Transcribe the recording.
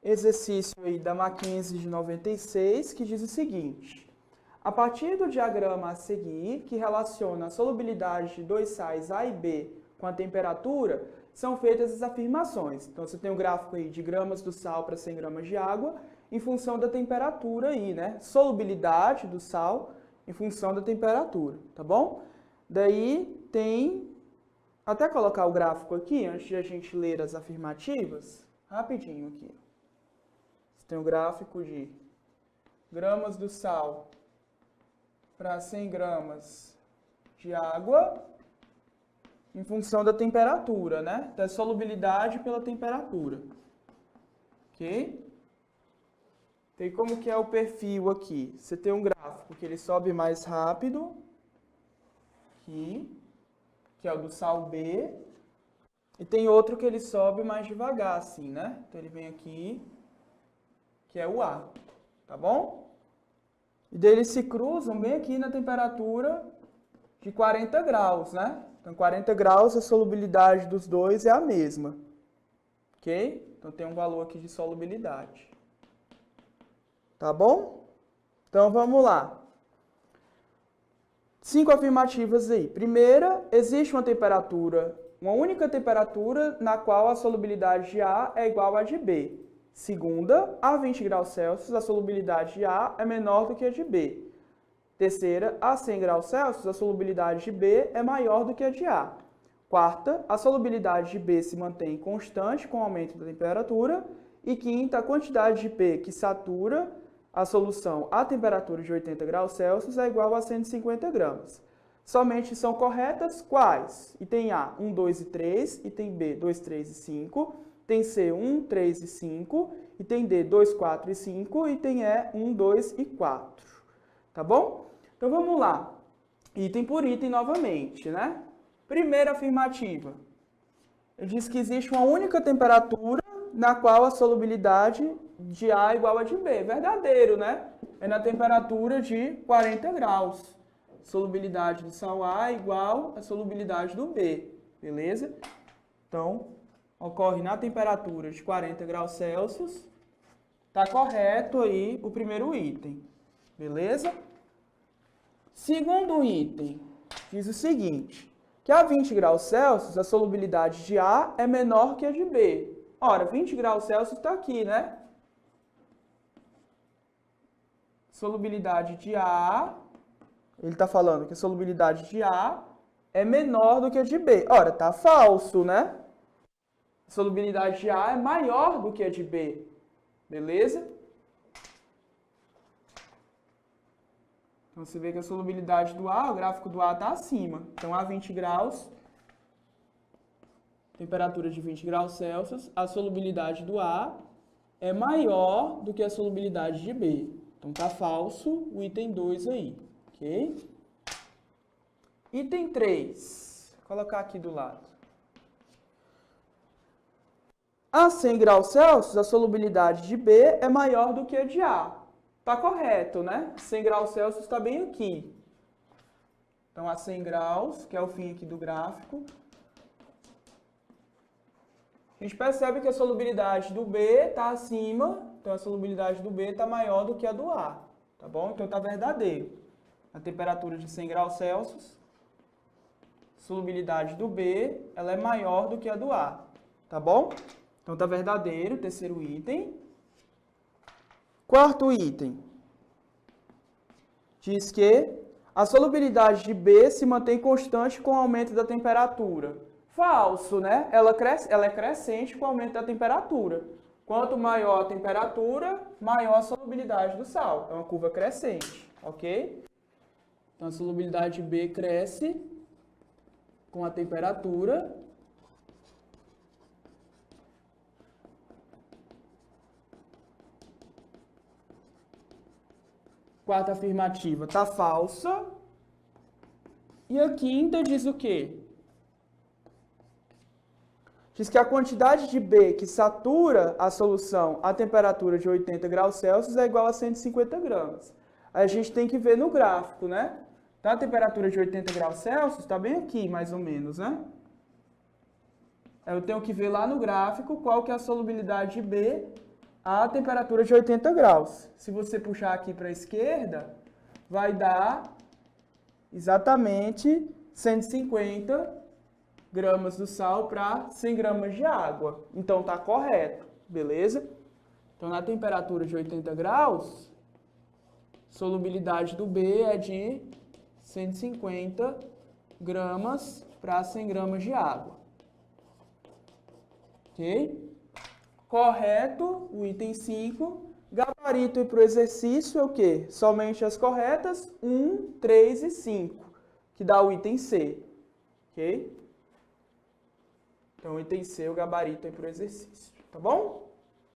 exercício aí da Mackenzie de 96, que diz o seguinte: a partir do diagrama a seguir, que relaciona a solubilidade de dois sais A e B com a temperatura, são feitas as afirmações. Então, você tem o gráfico aí de gramas do sal para 100 gramas de água, em função da temperatura aí, né? Solubilidade do sal em função da temperatura, tá bom? Daí tem, até colocar o gráfico aqui, antes de a gente ler as afirmativas, rapidinho aqui. Você tem o gráfico de gramas do sal para 100 gramas de água, em função da temperatura, né? Da solubilidade pela temperatura. Ok? Tem como que é o perfil aqui? Você tem um gráfico que ele sobe mais rápido, aqui, que é o do sal B, e tem outro que ele sobe mais devagar, assim, né? Então ele vem aqui, que é o A, tá bom? E daí eles se cruzam bem aqui na temperatura de 40 graus, né? Então 40 graus, a solubilidade dos dois é a mesma, ok? Então tem um valor aqui de solubilidade. Tá bom? Então vamos lá. 5 afirmativas aí. Primeira, existe uma única temperatura na qual a solubilidade de A é igual à de B. Segunda, a 20 graus Celsius, a solubilidade de A é menor do que a de B. Terceira, a 100 graus Celsius, a solubilidade de B é maior do que a de A. Quarta, a solubilidade de B se mantém constante com o aumento da temperatura. E quinta, a quantidade de P que satura a solução à temperatura de 80 graus Celsius é igual a 150 gramas. Somente são corretas quais? Item A, 1, 2 e 3. Item B, 2, 3 e 5. Item C, 1, 3 e 5. Item D, 2, 4 e 5. Item E, 1, 2 e 4. Tá bom? Então vamos lá. Item por item novamente, né? Primeira afirmativa. Ele diz que existe uma única temperatura na qual a solubilidade de A é igual a de B. Verdadeiro, né? É na temperatura de 40 graus. Solubilidade do sal A é igual à solubilidade do B. Beleza? Então, ocorre na temperatura de 40 graus Celsius. Tá correto aí o primeiro item. Beleza? Segundo item, diz o seguinte, que a 20 graus Celsius, a solubilidade de A é menor que a de B. Ora, 20 graus Celsius está aqui, né? Solubilidade de A, ele está falando que a solubilidade de A é menor do que a de B. Ora, tá falso, né? A solubilidade de A é maior do que a de B. Beleza? Então, você vê que a solubilidade do A, o gráfico do A está acima. Então, a 20 graus, temperatura de 20 graus Celsius, a solubilidade do A é maior do que a solubilidade de B. Então, está falso o item 2 aí, ok? Item 3, vou colocar aqui do lado. A 100 graus Celsius, a solubilidade de B é maior do que a de A. Tá correto, né? 100 graus Celsius está bem aqui. Então, a 100 graus, que é o fim aqui do gráfico, a gente percebe que a solubilidade do B está acima, então a solubilidade do B está maior do que a do A, tá bom? Então, está verdadeiro. A temperatura de 100 graus Celsius, a solubilidade do B, ela é maior do que a do A, tá bom? Então, está verdadeiro, terceiro item. Quarto item, diz que a solubilidade de B se mantém constante com o aumento da temperatura. Falso, né? Ela é crescente com o aumento da temperatura. Quanto maior a temperatura, maior a solubilidade do sal. É uma curva crescente, ok? Então, a solubilidade de B cresce com a temperatura. Quarta afirmativa está falsa. E a quinta diz o quê? Diz que a quantidade de B que satura a solução à temperatura de 80 graus Celsius é igual a 150 gramas. Aí a gente tem que ver no gráfico, né? Então, a temperatura de 80 graus Celsius está bem aqui, mais ou menos, né? Eu tenho que ver lá no gráfico qual que é a solubilidade de B a temperatura de 80 graus. Se você puxar aqui para a esquerda, vai dar exatamente 150 gramas do sal para 100 gramas de água. Então, tá correto, beleza? Então, na temperatura de 80 graus, solubilidade do B é de 150 gramas para 100 gramas de água. Ok? Correto, o item 5. Gabarito e para o exercício é o quê? Somente as corretas, 1, 3 e 5, que dá o item C. Ok? Então, o item C, o gabarito aí para o exercício. Tá bom?